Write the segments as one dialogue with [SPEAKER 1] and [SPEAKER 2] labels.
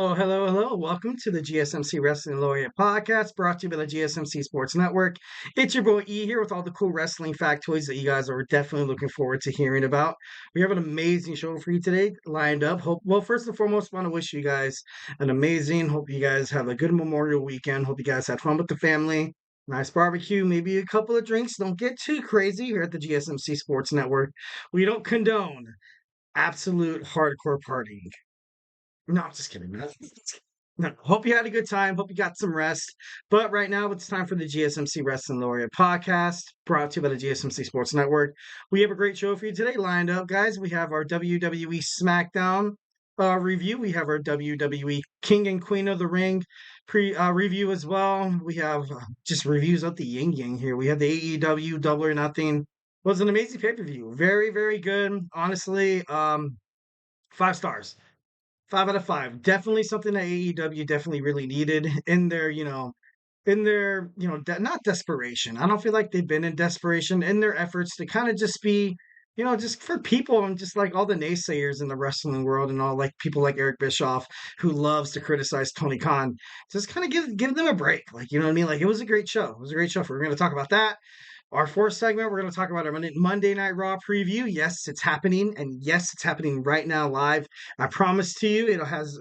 [SPEAKER 1] Oh, hello, hello. Welcome to the GSMC Wrestling Laureate Podcast, brought to you by the GSMC Sports Network. It's your boy E here with all the cool wrestling factoids that you guys are definitely looking forward to hearing about. We have an amazing show for you today lined up. First and foremost, want to wish you guys hope you guys have a good Memorial weekend. Hope you guys had fun with the family. Nice barbecue, maybe a couple of drinks. Don't get too crazy here at the GSMC Sports Network. We don't condone absolute hardcore partying. No, I'm just kidding, man. No, hope you had a good time. Hope you got some rest. But right now, it's time for the GSMC Wrestling Laureate Podcast, brought to you by the GSMC Sports Network. We have a great show for you today lined up, guys. We have our WWE Smackdown review. We have our WWE King and Queen of the Ring review as well. We have just reviews of the yin yang here. We have the AEW Double or Nothing. Was an amazing pay per view. Very, very good. Honestly, 5 stars. 5 out of 5. Definitely something that AEW definitely really needed in their, not desperation. I don't feel like they've been in desperation in their efforts to kind of just be, just for people and just like all the naysayers in the wrestling world and all like people like Eric Bischoff who loves to criticize Tony Khan. Just kind of give them a break. Like, you know what I mean? Like it was a great show. It was a great show. We're going to talk about that. Our fourth segment, we're going to talk about our Monday Night Raw preview. Yes, it's happening, and yes, it's happening right now live. I promise to you, it has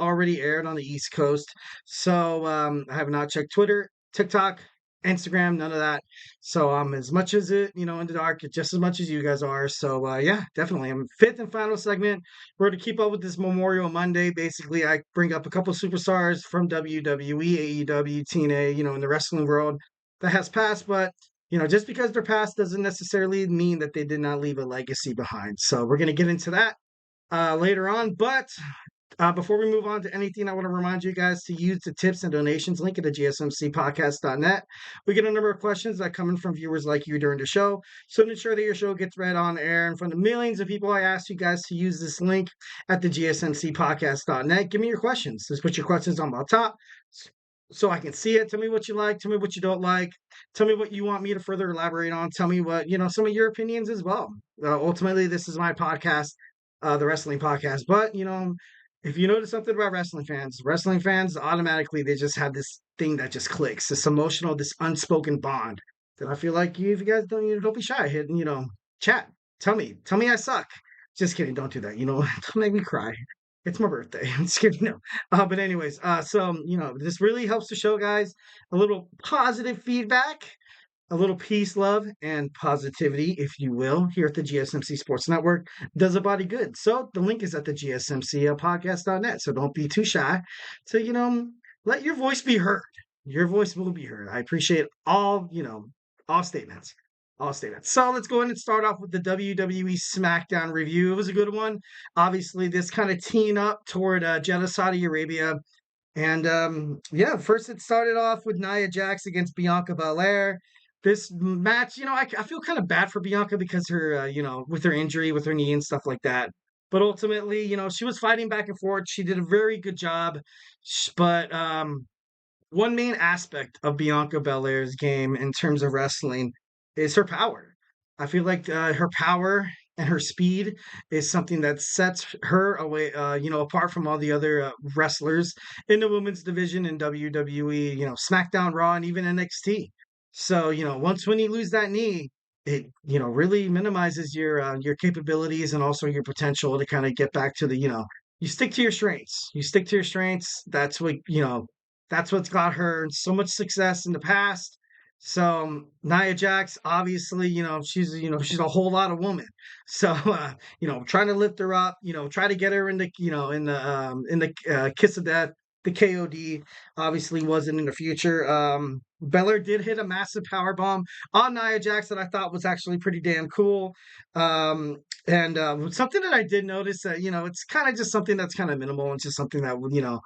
[SPEAKER 1] already aired on the East Coast. So I have not checked Twitter, TikTok, Instagram, none of that. So I'm as much as it, in the dark, just as much as you guys are. So yeah, definitely. I'm fifth and final segment. We're to keep up with this Memorial Monday. Basically, I bring up a couple superstars from WWE, AEW, TNA, in the wrestling world that has passed, but just because they're past doesn't necessarily mean that they did not leave a legacy behind. So we're going to get into that later on. But before we move on to anything, I want to remind you guys to use the tips and donations link at the GSMCpodcast.net. We get a number of questions that come in from viewers like you during the show. So to ensure that your show gets read on air in front of millions of people, I ask you guys to use this link at the GSMCpodcast.net. Give me your questions. Just put your questions on the top so I can see it. Tell me what you like. Tell me what you don't like. Tell me what you want me to further elaborate on. Tell me what, some of your opinions as well. Ultimately, this is my podcast, the wrestling podcast. But, if you notice something about wrestling fans automatically, they just have this thing that just clicks, this emotional, this unspoken bond that I feel like if you guys don't be shy, hit, chat. Tell me I suck. Just kidding. Don't do that. Don't make me cry. It's my birthday. I'm just kidding. No. But anyways, this really helps the show, guys. A little positive feedback, a little peace, love, and positivity, if you will, here at the GSMC Sports Network does a body good. So the link is at the GSMC podcast.net. So don't be too shy to, let your voice be heard. Your voice will be heard. I appreciate all statements. All statements. So let's go ahead and start off with the WWE Smackdown review. It was a good one. Obviously, this kind of teeing up toward Jeddah, Saudi Arabia. And first it started off with Nia Jax against Bianca Belair. This match, I feel kind of bad for Bianca because her, with her injury, with her knee and stuff like that. But ultimately, she was fighting back and forth. She did a very good job. But one main aspect of Bianca Belair's game in terms of wrestling is her power. I feel like her power and her speed is something that sets her away, apart from all the other wrestlers in the women's division in WWE, SmackDown, Raw, and even NXT. So, once when you lose that knee, it, really minimizes your capabilities and also your potential to kind of get back to the, you stick to your strengths. You stick to your strengths. That's what's got her so much success in the past. So Nia Jax, obviously, she's a whole lot of woman. So trying to lift her up, try to get her in the, in the kiss of death. The KOD obviously wasn't in the future. Belair did hit a massive power bomb on Nia Jax that I thought was actually pretty damn cool. And something that I did notice that, it's kind of just something that's kind of minimal and just something that,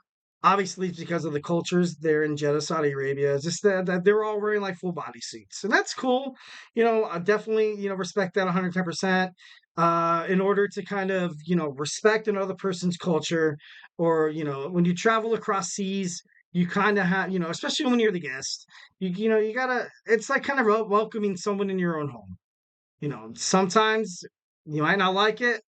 [SPEAKER 1] obviously it's because of the cultures there in Jeddah, Saudi Arabia. It's just that they're all wearing like full body suits. And that's cool. I definitely, respect that 110%. In order to kind of, respect another person's culture or, when you travel across seas, you kind of have, especially when you're the guest, you gotta, it's like kind of welcoming someone in your own home. Sometimes you might not like it.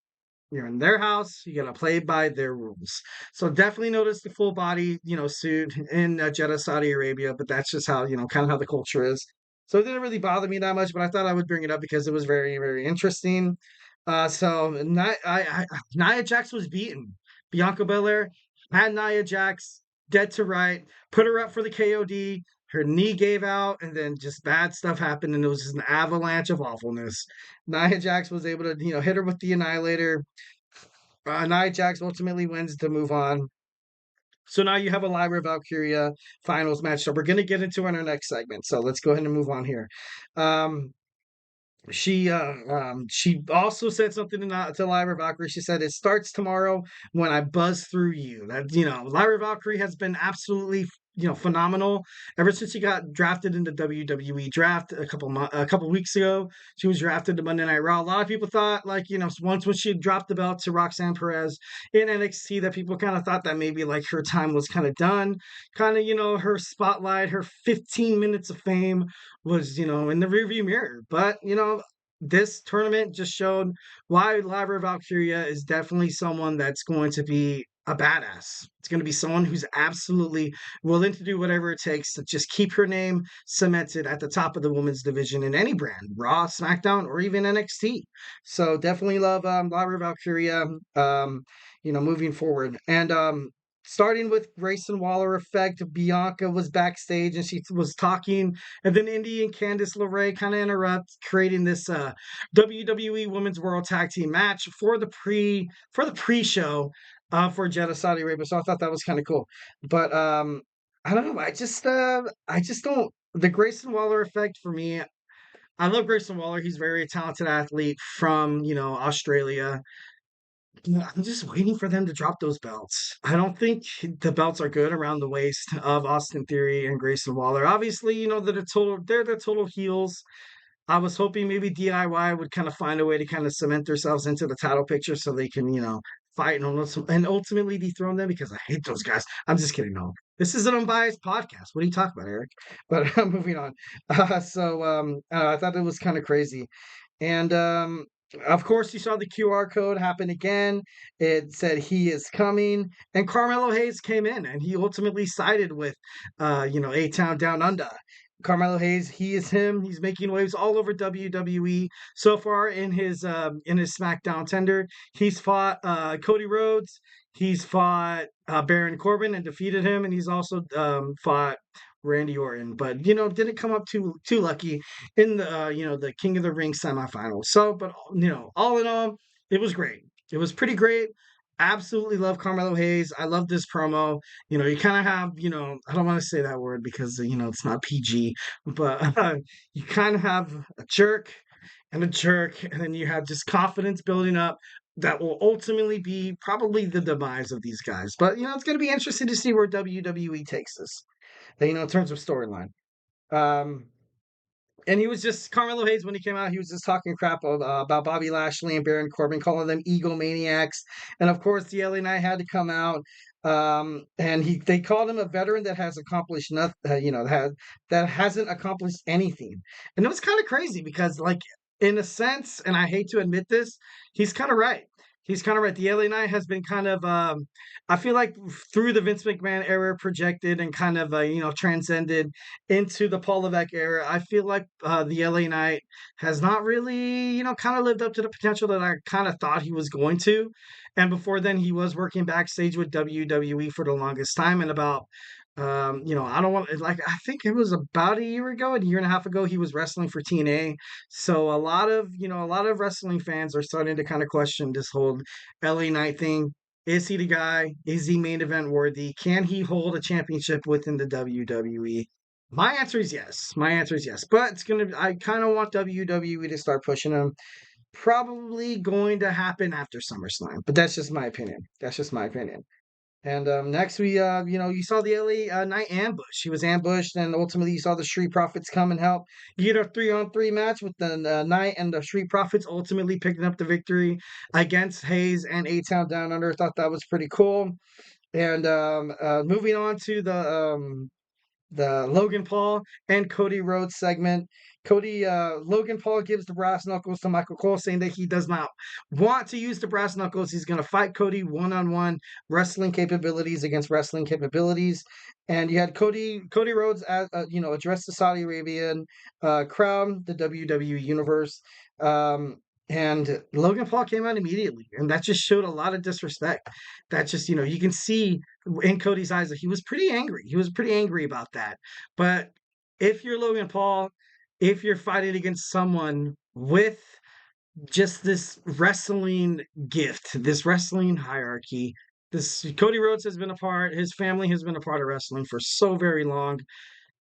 [SPEAKER 1] You're in their house. You got to play by their rules. So definitely notice the full body, suit in Jeddah, Saudi Arabia. But that's just how, kind of how the culture is. So it didn't really bother me that much, but I thought I would bring it up because it was very, very interesting. So Nia Jax was beaten. Bianca Belair had Nia Jax dead to right, put her up for the KOD. Her knee gave out, and then just bad stuff happened, and it was just an avalanche of awfulness. Nia Jax was able to, hit her with the Annihilator. Nia Jax ultimately wins to move on. So now you have a Lyra Valkyria finals match. So we're going to get into in our next segment. So let's go ahead and move on here. Um, she also said something to Lyra Valkyrie. She said, "It starts tomorrow when I buzz through you." That Lyra Valkyrie has been absolutely phenomenal ever since she got drafted in the WWE draft a couple weeks ago. She was drafted to Monday Night Raw. A lot of people thought, like, once when she dropped the belt to Roxanne Perez in NXT, that people kind of thought that maybe like her time was kind of done. Kind of, her spotlight, her 15 minutes of fame was, in the rearview mirror. But, this tournament just showed why Lyra Valkyria is definitely someone that's going to be a badass. It's going to be someone who's absolutely willing to do whatever it takes to just keep her name cemented at the top of the women's division in any brand, Raw, SmackDown, or even NXT. So definitely love Lyra Valkyria, moving forward. And starting with Grayson Waller effect, Bianca was backstage and she was talking, and then Indy and Candice LeRae kind of interrupt, creating this WWE Women's World Tag Team match for the pre-show for Jeddah, Saudi Arabia. So I thought that was kind of cool. But I don't know. I just don't. The Grayson Waller effect for me. I love Grayson Waller. He's a very talented athlete from Australia. I'm just waiting for them to drop those belts. I don't think the belts are good around the waist of Austin Theory and Grayson Waller. Obviously, they're the total heels. I was hoping maybe DIY would kind of find a way to kind of cement themselves into the title picture so they can, fight and ultimately dethrone them, because I hate those guys. I'm just kidding. No, this is an unbiased podcast. What are you talking about, Eric? But moving on. I thought it was kind of crazy. And of course, you saw the QR code happen again. It said he is coming, and Carmelo Hayes came in, and he ultimately sided with, A-Town Down Under. Carmelo Hayes, he is him. He's making waves all over WWE so far in his SmackDown tender. He's fought Cody Rhodes. He's fought Baron Corbin and defeated him, and he's also fought Randy Orton, but didn't come up too lucky in the the King of the Ring semifinals. So, but all in all, it was great. It was pretty great. Absolutely love Carmelo Hayes. I love this promo. You kind of have, I don't want to say that word because it's not PG, but you kind of have a jerk and a jerk, and then you have just confidence building up that will ultimately be probably the demise of these guys. But it's going to be interesting to see where WWE takes this, in terms of storyline. And he was just Carmelo Hayes when he came out. He was just talking crap about Bobby Lashley and Baron Corbin, calling them egomaniacs. And of course, the LA Knight had to come out. And they called him a veteran that has accomplished nothing. That hasn't accomplished anything. And it was kind of crazy because, like, in a sense, and I hate to admit this, he's kind of right. He's kind of right. The LA Knight has been kind of, I feel like through the Vince McMahon era, projected and kind of, transcended into the Paul Levesque era. I feel like the LA Knight has not really, kind of lived up to the potential that I kind of thought he was going to. And before then, he was working backstage with WWE for the longest time. And about I don't want, like, I think it was about a year and a half ago, he was wrestling for TNA. So a lot of wrestling fans are starting to kind of question this whole LA Knight thing. Is he the guy? Is he main event worthy? Can he hold a championship within the WWE? My answer is yes. My answer is yes. But I kind of want WWE to start pushing him. Probably going to happen after SummerSlam. But that's just my opinion. That's just my opinion. And next, you saw the LA Knight ambush. He was ambushed, and ultimately, you saw the Street Profits come and help. You get a 3-on-3 match with the Knight and the Street Profits ultimately picking up the victory against Hayes and A-Town Down Under. Thought that was pretty cool. And moving on to the Logan Paul and Cody Rhodes segment. Logan Paul gives the brass knuckles to Michael Cole, saying that he does not want to use the brass knuckles. He's going to fight Cody one-on-one, wrestling capabilities against wrestling capabilities. And you had Cody Rhodes, address the Saudi Arabian crowd, the WWE Universe. And Logan Paul came out immediately, and that just showed a lot of disrespect. That just, you can see in Cody's eyes that he was pretty angry. He was pretty angry about that. But if you're Logan Paul, if you're fighting against someone with just this wrestling gift, this wrestling hierarchy, this Cody Rhodes has been a part, his family has been a part of wrestling for so very long.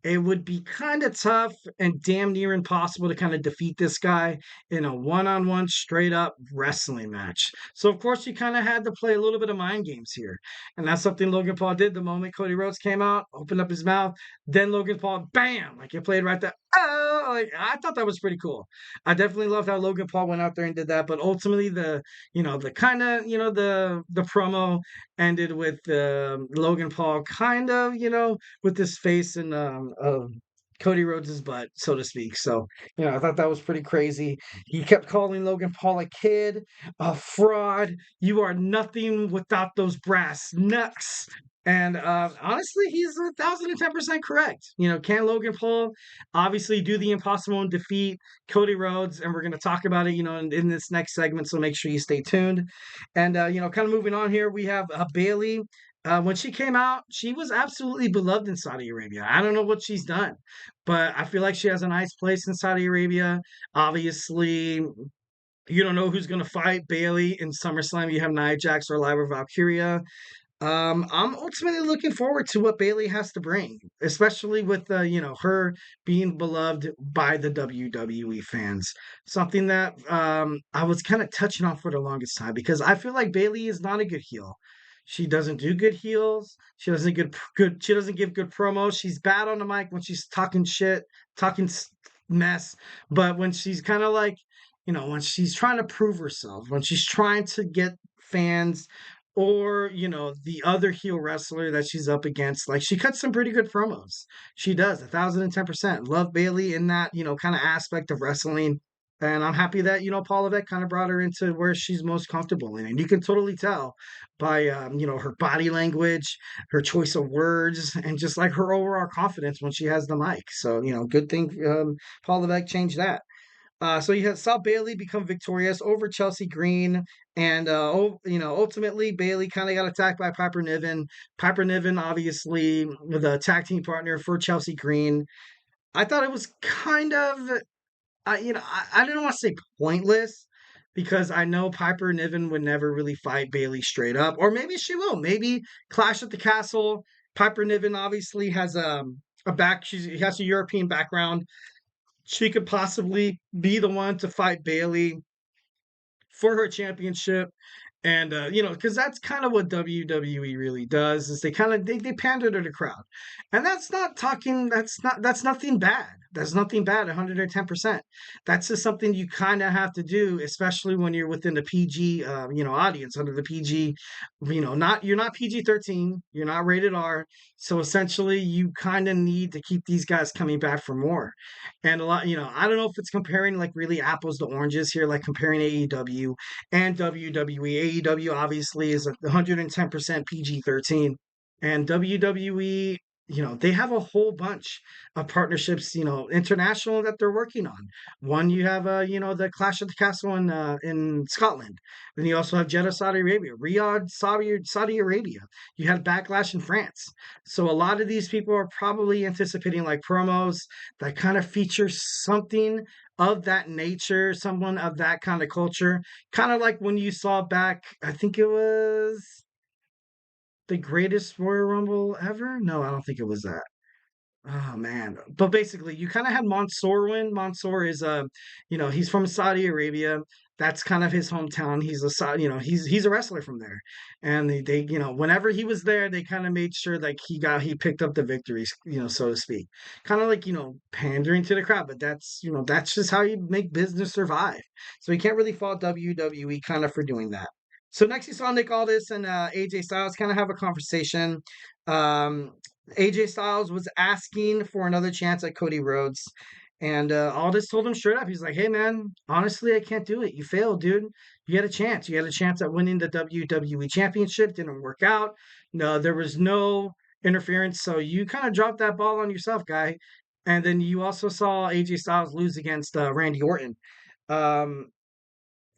[SPEAKER 1] It would be kind of tough and damn near impossible to kind of defeat this guy in a one-on-one straight up wrestling match. So of course you kind of had to play a little bit of mind games here. And that's something Logan Paul did the moment Cody Rhodes came out, opened up his mouth, then Logan Paul, bam, like it played right there. Oh, like I thought that was pretty cool. I definitely loved how Logan Paul went out there and did that. But ultimately the kind of, the promo ended with Logan Paul kind of, with his face in Cody Rhodes' butt, so to speak. So, I thought that was pretty crazy. He kept calling Logan Paul a kid, a fraud. You are nothing without those brass knucks. And honestly, he's 1,010% correct. Can Logan Paul obviously do the impossible and defeat Cody Rhodes? And we're going to talk about it, in this next segment. So make sure you stay tuned. And, kind of moving on here, we have Bayley. When she came out, she was absolutely beloved in Saudi Arabia. I don't know what she's done, but I feel like she has a nice place in Saudi Arabia. Obviously, you don't know who's going to fight Bayley in SummerSlam. You have Nia Jax or Lyra Valkyria. I'm ultimately looking forward to what Bayley has to bring, especially with her being beloved by the WWE fans. Something that I was kind of touching on for the longest time because I feel like Bayley is not a good heel. She doesn't do good heels. She doesn't get good. She doesn't give good promos. She's bad on the mic when she's talking shit, talking mess. But when she's kind of like, when she's trying to prove herself, when she's trying to get fans or the other heel wrestler that she's up against, like she cuts some pretty good promos. She does 1,010%. Love Bayley in that kind of aspect of wrestling, and I'm happy that Paul Levesque kind of brought her into where she's most comfortable in, and you can totally tell by her body language, her choice of words, and just like her overall confidence when she has the mic. So good thing Paul Levesque changed that. So you saw Bayley become victorious over Chelsea Green, and ultimately Bayley kind of got attacked by Piper Niven. Piper Niven, obviously, the tag team partner for Chelsea Green. I thought it was kind of, I didn't want to say pointless because I know Piper Niven would never really fight Bayley straight up, or maybe she will. Maybe Clash at the Castle. Piper Niven obviously has she has a European background. She could possibly be the one to fight Bayley for her championship. And because that's kind of what WWE really does is they kind of they pander to the crowd, and that's nothing bad. That's nothing bad. 110%. That's just something you kind of have to do, especially when you're within the PG audience under the PG. You're not PG-13. You're not rated R. So essentially, you kind of need to keep these guys coming back for more. And a lot, I don't know if it's comparing like really apples to oranges here, like comparing AEW and WWE. AEW obviously is 110% PG-13, and WWE, they have a whole bunch of partnerships, international that they're working on. One, you have, the Clash of the Castle in Scotland. Then you also have Jeddah, Saudi Arabia, Riyadh, Saudi Arabia. You have Backlash in France. So a lot of these people are probably anticipating like promos that kind of feature something of that nature, someone of that kind of culture. Kind of like when you saw back, I think it was the greatest Royal Rumble ever. No, I don't think it was that. Oh man. But basically you kind of had Mansoor win. Mansoor is he's from Saudi Arabia. That's kind of his hometown. He's he's a wrestler from there. And they whenever he was there, they kind of made sure like he picked up the victories, so to speak. Kind of like, pandering to the crowd, but that's just how you make business survive. So you can't really fault WWE kind of for doing that. So next you saw Nick Aldis and AJ Styles kind of have a conversation. Um AJ Styles was asking for another chance at Cody Rhodes. And Aldis told him straight up, he's like, hey, man, honestly, I can't do it. You failed, dude. You had a chance. You had a chance at winning the WWE Championship. Didn't work out. No, there was no interference. So you kind of dropped that ball on yourself, guy. And then you also saw AJ Styles lose against Randy Orton. Um,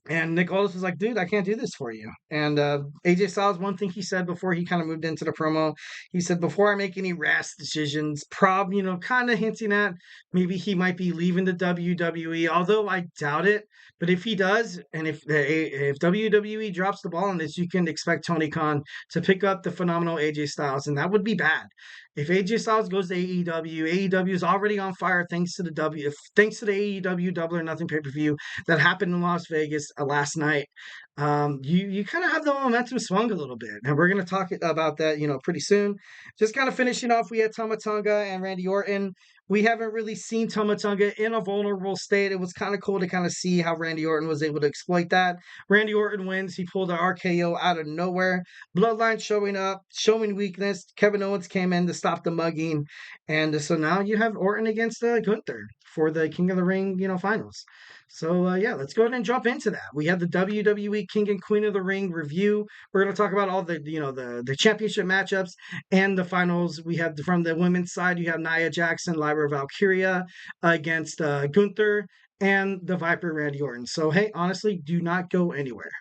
[SPEAKER 1] and Nick Aldis was like, dude, I can't do this for you. And AJ Styles, one thing he said before he kind of moved into the promo, he said, before I make any rash decisions, kind of hinting at maybe he might be leaving the WWE, although I doubt it. But if he does, and if WWE drops the ball on this, you can expect Tony Khan to pick up the phenomenal AJ Styles, and that would be bad. If AJ Styles goes to AEW is already on fire thanks to the AEW Double or Nothing pay-per-view that happened in Las Vegas last night. You kind of have the momentum swung a little bit, and we're going to talk about that, pretty soon. Just kind of finishing off, we had Tama Tonga and Randy Orton. We haven't really seen Tama Tonga in a vulnerable state. It was kind of cool to kind of see how Randy Orton was able to exploit that. Randy Orton wins. He pulled an RKO out of nowhere. Bloodline showing up, showing weakness. Kevin Owens came in to stop the mugging. And so now you have Orton against Gunther for the King of the Ring, finals. So yeah, let's go ahead and jump into that. We have the WWE King and Queen of the Ring review. We're going to talk about all the championship matchups and the finals. We have from the women's side, you have Nia Jax, Lyra Valkyria against Gunther and the Viper Randy Orton. So hey, honestly, do not go anywhere.